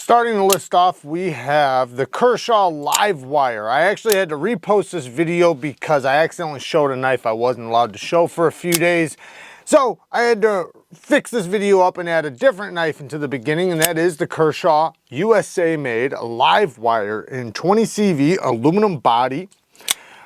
Starting the list off, we have the Kershaw LIVEWIRE. I actually had to repost this video because I accidentally showed a knife I wasn't allowed to show for a few days. So I had to fix this video up and add a different knife into the beginning, and that is the Kershaw USA made LIVEWIRE in 20 CV aluminum body.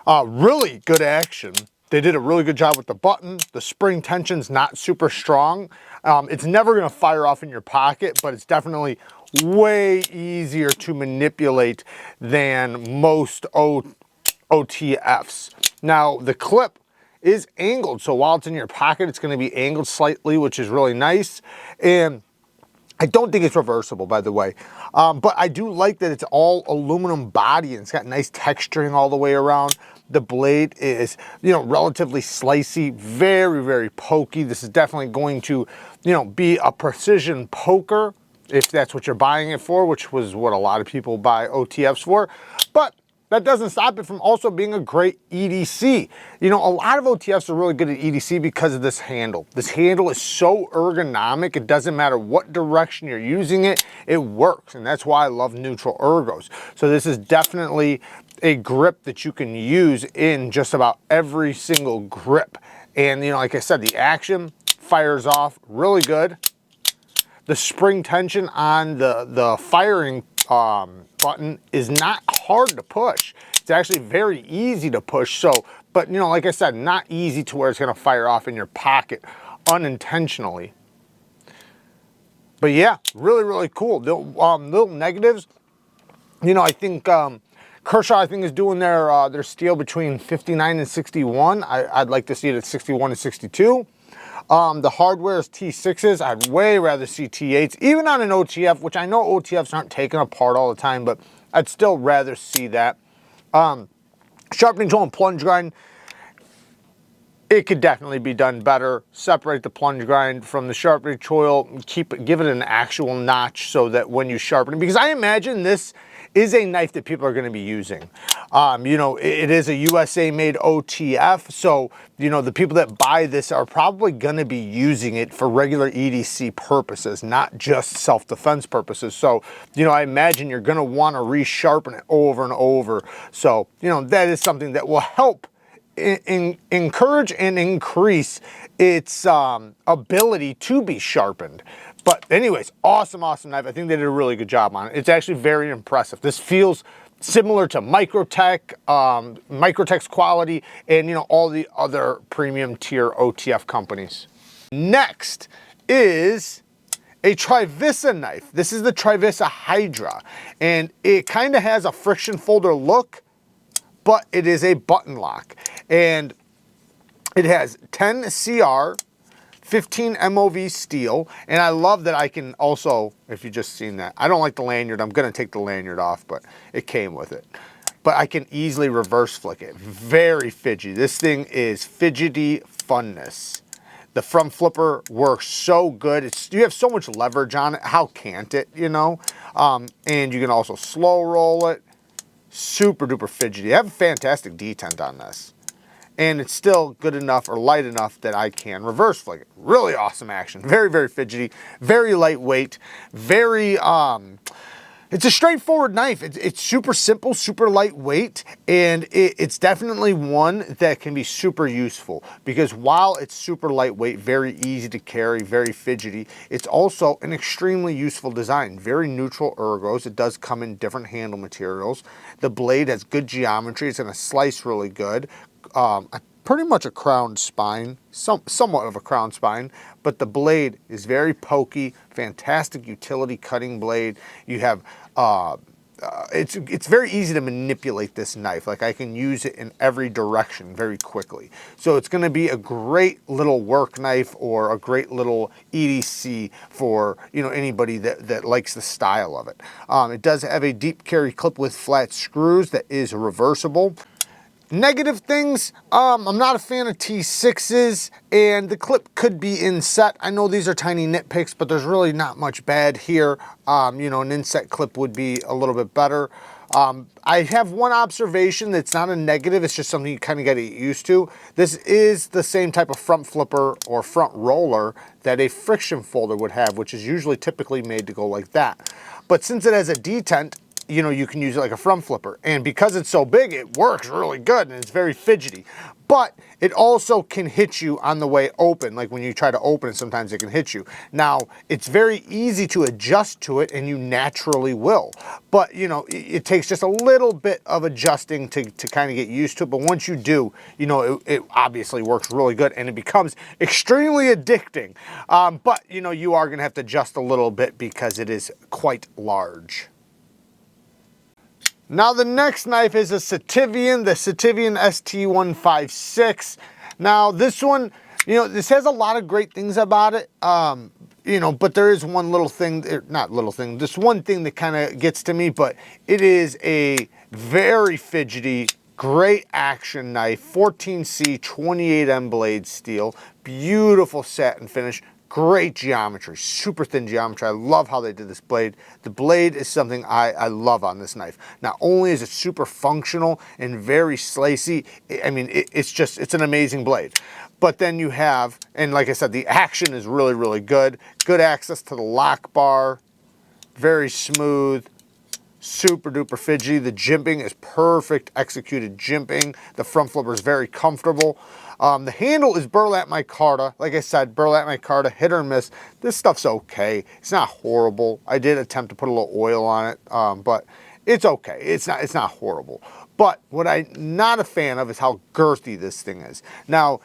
Really good action. They did a really good job with the button. The spring tension's not super strong. It's never gonna fire off in your pocket, but it's definitely way easier to manipulate than most OTFs. Now, the clip is angled, so while it's in your pocket, it's gonna be angled slightly, which is really nice. And I don't think it's reversible, by the way. But I do like that it's all aluminum body and it's got nice texturing all the way around. The blade is, relatively slicey, very, very pokey. This is definitely going to, be a precision poker if that's what you're buying it for, which was what a lot of people buy OTFs for. But that doesn't stop it from also being a great EDC. A lot of OTFs are really good at EDC because of this handle. This handle is so ergonomic, it doesn't matter what direction you're using it, it works. And that's why I love neutral ergos. So this is definitely a grip that you can use in just about every single grip. And like I said, the action fires off really good. The spring tension on the firing button is not hard to push. It's actually very easy to push. So, but like I said, not easy to where it's gonna fire off in your pocket unintentionally. But yeah, really, really cool. The little negatives, I think Kershaw, is doing their steel between 59 and 61. I'd like to see it at 61 and 62. The hardware is T6s. I'd way rather see T8s, even on an OTF, which I know OTFs aren't taken apart all the time, but I'd still rather see that. Sharpening tool and plunge grind, it could definitely be done better. Separate the plunge grind from the sharpening tool, give it an actual notch so that when you sharpen it, because I imagine this is a knife that people are going to be using. It is a USA made OTF, so the people that buy this are probably going to be using it for regular EDC purposes, not just self-defense purposes. So I imagine you're going to want to resharpen it over and over. So that is something that will help encourage and increase its ability to be sharpened. But anyways, awesome knife. I think they did a really good job on it. It's actually very impressive. This feels similar to Microtech's quality and all the other premium tier OTF companies. Next is a TRIVISA knife. This is the Trivison Hydra, and it kind of has a friction folder look, but it is a button lock, and it has 10 CR, 15 MOV steel, and I love that I can also, if you just seen that, I don't like the lanyard. I'm gonna take the lanyard off, but it came with it. But I can easily reverse flick it. Very fidgety. This thing is fidgety funness. The front flipper works so good. You have so much leverage on it. How can't it, And you can also slow roll it. Super duper fidgety. I have a fantastic detent on this. And it's still good enough or light enough that I can reverse flick it. Really awesome action. Very, very fidgety, very lightweight, very, it's a straightforward knife. It's super simple, super lightweight, and it's definitely one that can be super useful because while it's super lightweight, very easy to carry, very fidgety, it's also an extremely useful design. Very neutral ergos. It does come in different handle materials. The blade has good geometry. It's gonna slice really good. Pretty much a crowned spine, somewhat of a crowned spine, but the blade is very pokey, fantastic utility cutting blade. You have, it's very easy to manipulate this knife. Like I can use it in every direction very quickly. So it's gonna be a great little work knife or a great little EDC for, anybody that likes the style of it. It does have a deep carry clip with flat screws that is reversible. Negative things, I'm not a fan of T6s, and the clip could be inset. I know these are tiny nitpicks, but there's really not much bad here. An inset clip would be a little bit better. I have one observation that's not a negative, it's just something you kind of got to get used to. This is the same type of front flipper or front roller that a friction folder would have, which is usually typically made to go like that. But since it has a detent, you know, you can use it like a front flipper. And because it's so big, it works really good and it's very fidgety. But it also can hit you on the way open. Like when you try to open it, sometimes it can hit you. Now, it's very easy to adjust to it and you naturally will. But, you know, it takes just a little bit of adjusting to kind of get used to it. But once you do, you know, it obviously works really good and it becomes extremely addicting. But, you know, you are going to have to adjust a little bit because it is quite large. Now the next knife is a Sativian, the Sativian ST156. Now this one, you know, this has a lot of great things about it, you know, but there is one little thing, not little thing, this one thing that kind of gets to me, but it is a very fidgety, great action knife, 14C 28M blade steel, beautiful satin finish. Great geometry, super thin geometry. I love how they did this blade. The blade is something I love on this knife. Not only is it super functional and very slicey, I mean, it's an amazing blade. But then you have, and like I said, the action is really, really good. Good access to the lock bar, very smooth, super duper fidgety. The jimping is perfect executed jimping. The front flipper is very comfortable. The handle is burlap micarta. Like I said, burlap micarta, hit or miss. This stuff's okay. It's not horrible. I did attempt to put a little oil on it, but it's okay. It's not horrible. But what I'm not a fan of is how girthy this thing is. Now,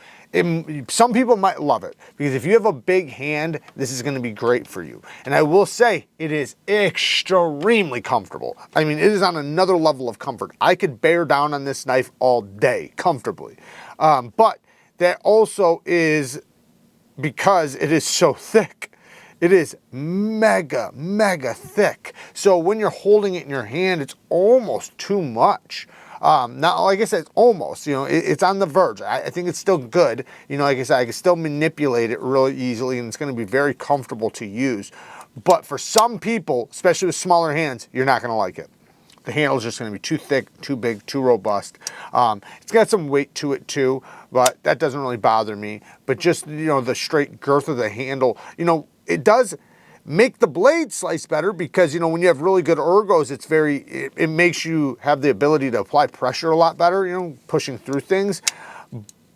some people might love it because if you have a big hand, this is going to be great for you. And I will say it is extremely comfortable. I mean, it is on another level of comfort. I could bear down on this knife all day comfortably. But that also is because it is so thick. It is mega, mega thick. So when you're holding it in your hand, it's almost too much. Now, like I said, it's almost, you know, it's on the verge. I think it's still good. You know, like I said, I can still manipulate it really easily and it's going to be very comfortable to use. But for some people, especially with smaller hands, you're not going to like it. The handle is just going to be too thick, too big, too robust. It's got some weight to it too, but that doesn't really bother me. But just, you know, the straight girth of the handle, you know, it does make the blade slice better because, you know, when you have really good ergos, it makes you have the ability to apply pressure a lot better, you know, pushing through things.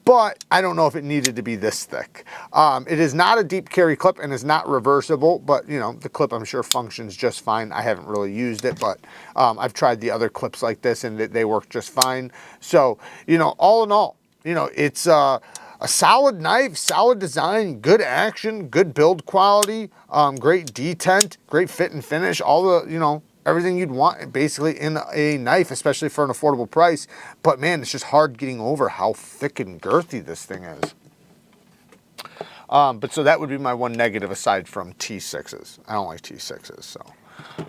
But I don't know if it needed to be this thick. It is not a deep carry clip and is not reversible, but you know, the clip I'm sure functions just fine. I haven't really used it, but I've tried the other clips like this and they work just fine. So, you know, all in all, you know, it's a solid knife, solid design, good action, good build quality, great detent, great fit and finish, all the, you know, everything you'd want basically in a knife, especially for an affordable price. But man, it's just hard getting over how thick and girthy this thing is. But so that would be my one negative aside from T6s. I don't like T6s, so.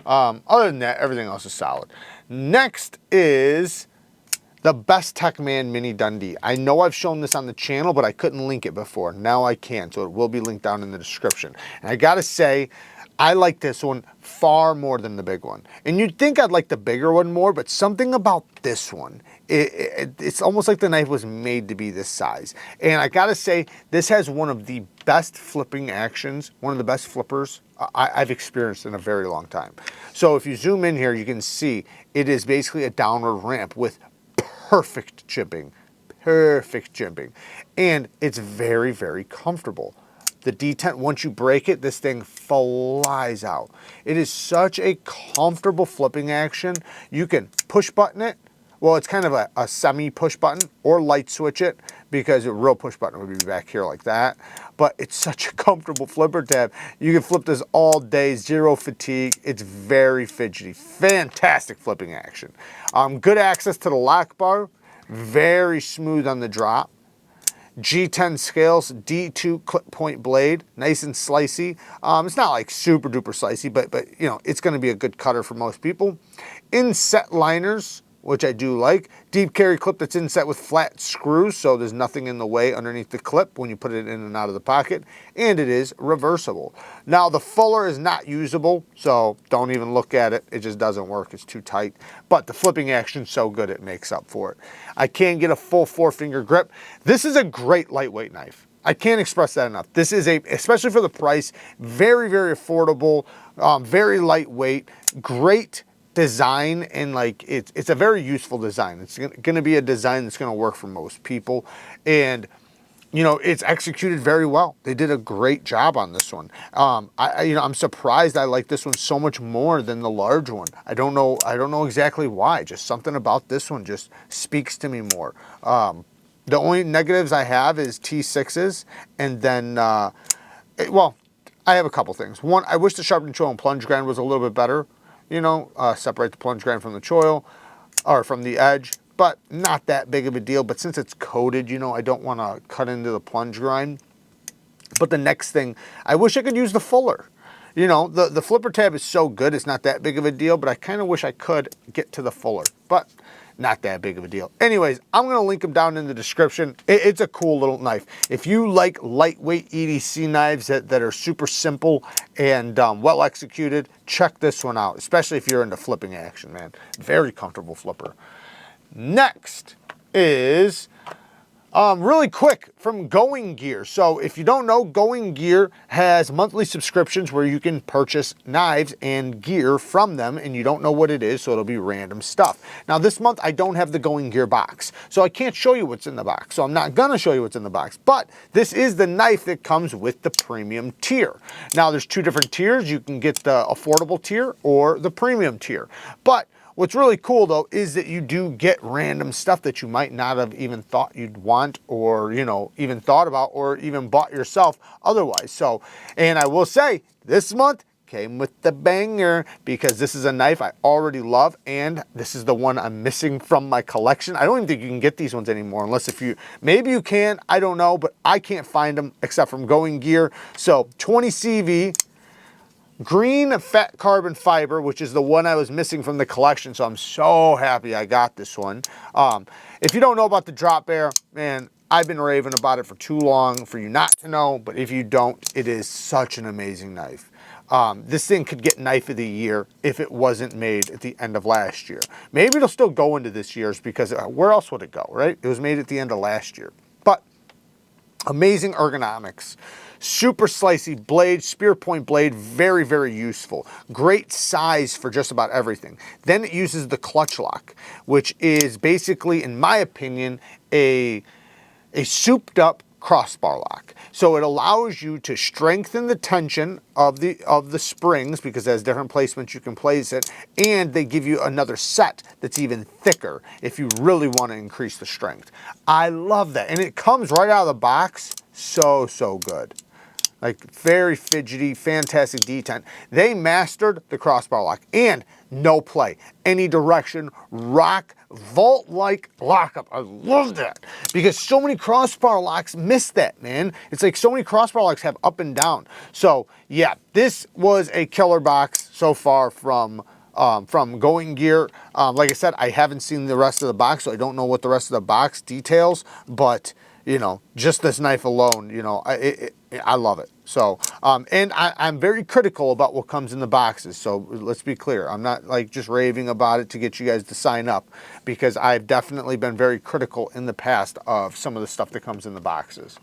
Other than that, everything else is solid. Next is the BESTECHMAN Mini Dundee. I know I've shown this on the channel, but I couldn't link it before. Now I can, so it will be linked down in the description. And I gotta say, I like this one far more than the big one. And you'd think I'd like the bigger one more, but something about this one, it's almost like the knife was made to be this size. And I gotta say, this has one of the best flipping actions, one of the best flippers I've experienced in a very long time. So if you zoom in here, you can see it is basically a downward ramp with perfect jimping. And it's very, very comfortable. The detent, once you break it, this thing flies out. It is such a comfortable flipping action. You can push button it. Well, it's kind of a semi push button or light switch it because a real push button would be back here like that. But it's such a comfortable flipper tab. You can flip this all day, zero fatigue. It's very fidgety, fantastic flipping action. Good access to the lock bar, very smooth on the drop. G10 scales, D2 clip point blade, nice and slicey. It's not like super duper slicey, but you know, it's gonna be a good cutter for most people. Inset liners, which I do like. Deep carry clip that's inset with flat screws, so there's nothing in the way underneath the clip when you put it in and out of the pocket. And it is reversible. Now the fuller is not usable, so don't even look at it. It just doesn't work, it's too tight. But the flipping action's so good it makes up for it. I can get a full 4-finger grip. This is a great lightweight knife. I can't express that enough. This is especially for the price, very, very affordable, very lightweight, great design, and like it's a very useful design. It's going to be a design that's going to work for most people, and you know, it's executed very well. They did a great job on this one. I'm surprised I like this one so much more than the large one. I don't know exactly why. Just something about this one just speaks to me more. The only negatives I have is T6s, and then well, I have a couple things. One, I wish the sharpening choil and plunge grind was a little bit better. You know, separate the plunge grind from the choil, or from the edge, but not that big of a deal. But since it's coated, you know, I don't want to cut into the plunge grind. But the next thing, I wish I could use the fuller. You know, the flipper tab is so good, it's not that big of a deal, but I kind of wish I could get to the fuller, but not that big of a deal. Anyways, I'm going to link them down in the description. It's a cool little knife. If you like lightweight EDC knives that are super simple and well executed, check this one out, especially if you're into flipping action, man. Very comfortable flipper. Next is really quick from Going Gear. So if you don't know, Going Gear has monthly subscriptions where you can purchase knives and gear from them, and you don't know what it is, so it'll be random stuff. Now this month I don't have the Going Gear box, so I can't show you what's in the box, so I'm not gonna show you what's in the box, but this is the knife that comes with the premium tier. Now there's two different tiers. You can get the affordable tier or the premium tier, but what's really cool though is that you do get random stuff that you might not have even thought you'd want, or you know, even thought about, or even bought yourself otherwise. So, and I will say this month came with the banger, because this is a knife I already love, and this is the one I'm missing from my collection. I don't even think you can get these ones anymore, unless maybe you can, I don't know, but I can't find them except from Going Gear. So 20 CV, green fat carbon fiber, which is the one I was missing from the collection, so I'm so happy I got this one. If you don't know about the drop bear, man, I've been raving about it for too long for you not to know, but if you don't, it is such an amazing knife. This thing could get Knife of the Year if it wasn't made at the end of last year. Maybe it'll still go into this year's, because where else would it go, right? It was made at the end of last year. But amazing ergonomics. Super slicey blade, spear point blade, very, very useful. Great size for just about everything. Then it uses the clutch lock, which is basically, in my opinion, a souped up crossbar lock. So it allows you to strengthen the tension of the springs, because it has different placements you can place it, and they give you another set that's even thicker if you really want to increase the strength. I love that, and it comes right out of the box. So good. Like, very fidgety, fantastic detent. They mastered the crossbar lock, and no play, any direction, rock, vault-like lockup. I love that, because so many crossbar locks miss that, man. It's like so many crossbar locks have up and down. So yeah, this was a killer box so far from Going Gear. Like I said, I haven't seen the rest of the box, so I don't know what the rest of the box details, but you know, just this knife alone, you know, I love it. So, and I'm very critical about what comes in the boxes. So let's be clear. I'm not like just raving about it to get you guys to sign up, because I've definitely been very critical in the past of some of the stuff that comes in the boxes.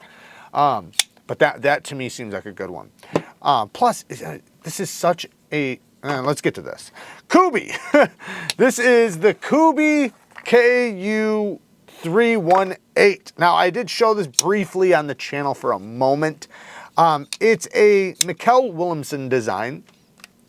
But that to me seems like a good one. Plus, this is such a, let's get to this. Kubi. This is the Kubi Ku 318. Now, I did show this briefly on the channel for a moment. It's a Mikkel Williamson design,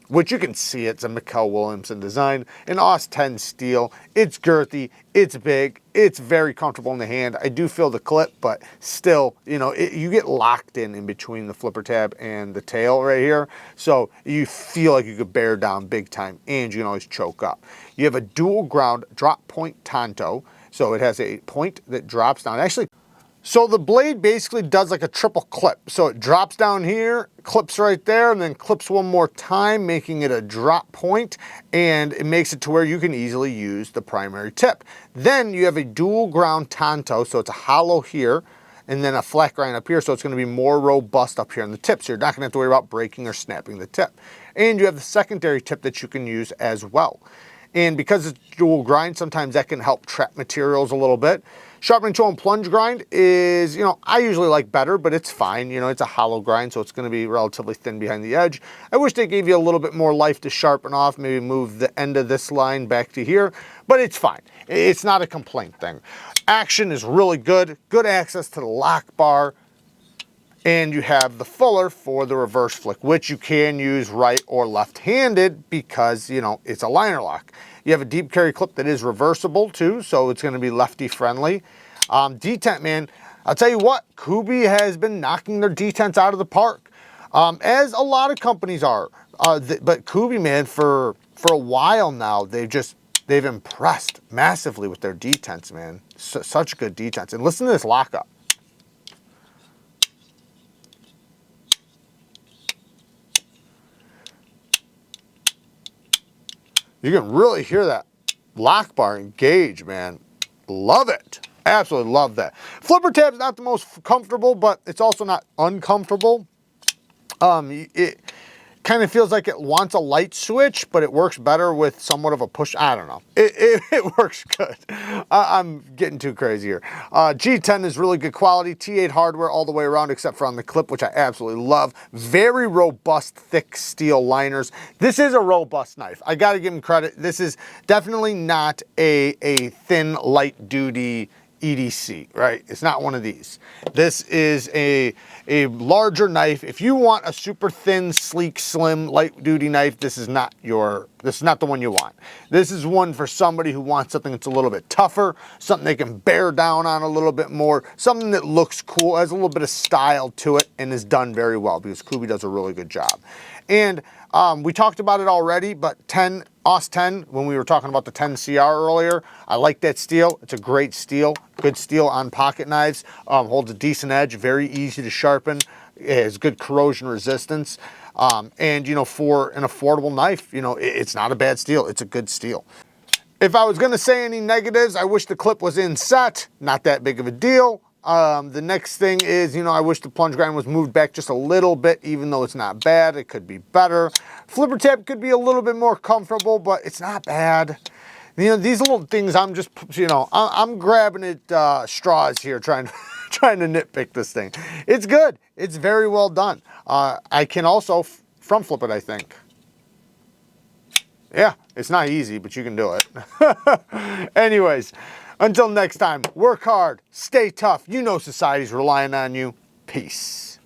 which you can see it's a Mikkel Williamson design, an AUS 10 steel. It's girthy, it's big, it's very comfortable in the hand. I do feel the clip, but still, you know, you get locked in between the flipper tab and the tail right here. So you feel like you could bear down big time, and you can always choke up. You have a dual ground drop point tanto. So it has a point that drops down. Actually, So the blade basically does like a triple clip. So it drops down here, clips right there, and then clips one more time, making it a drop point, and it makes it to where you can easily use the primary tip. Then you have a dual ground tanto, so it's a hollow here, and then a flat grind up here, so it's going to be more robust up here on the tip. So you're not going to have to worry about breaking or snapping the tip. And you have the secondary tip that you can use as well. And because it's dual grind, sometimes that can help trap materials a little bit. Sharpening tool and plunge grind is, you know, I usually like better, but it's fine. You know, it's a hollow grind, so it's going to be relatively thin behind the edge. I wish they gave you a little bit more life to sharpen off, maybe move the end of this line back to here, but it's fine. It's not a complaint thing. Action is really good. Good access to the lock bar. And you have the fuller for the reverse flick, which you can use right or left-handed because, you know, it's a liner lock. You have a deep carry clip that is reversible too, so it's going to be lefty friendly. Detent, man, I'll tell you what, KUBEY has been knocking their detents out of the park, as a lot of companies are. But KUBEY, man, for a while now, they've impressed massively with their detents, man. Such good detents. And listen to this lockup. You can really hear that lock bar engage, man. Love it. Absolutely love that. Flipper tab's not the most comfortable, but it's also not uncomfortable. It kind of feels like it wants a light switch, but it works better with somewhat of a push. I don't know. It works good. I'm getting too crazy here. G10 is really good quality. T8 hardware all the way around except for on the clip, which I absolutely love. Very robust, thick steel liners. This is a robust knife. I got to give them credit. This is definitely not a thin, light-duty EDC, right? It's not one of these. This is a larger knife. If you want a super thin, sleek, slim, light duty knife, this is not the one you want. This is one for somebody who wants something that's a little bit tougher, something they can bear down on a little bit more, something that looks cool, has a little bit of style to it, and is done very well because KUBEY does a really good job. And we talked about it already, but AUS 10, when we were talking about the 10CR earlier, I like that steel. It's a great steel, good steel on pocket knives, holds a decent edge, very easy to sharpen, it has good corrosion resistance, and, you know, for an affordable knife, you know, it's not a bad steel, it's a good steel. If I was going to say any negatives, I wish the clip was in set, not that big of a deal. The next thing is, you know, I wish the plunge grind was moved back just a little bit, even though it's not bad. It could be better. Flipper tab could be a little bit more comfortable, but it's not bad. You know, these little things, I'm just, you know, I'm grabbing at straws here, trying to nitpick this thing. It's good. It's very well done. I can also front flip it, I think. Yeah, it's not easy, but you can do it. Anyways, until next time, work hard, stay tough. You know society's relying on you. Peace.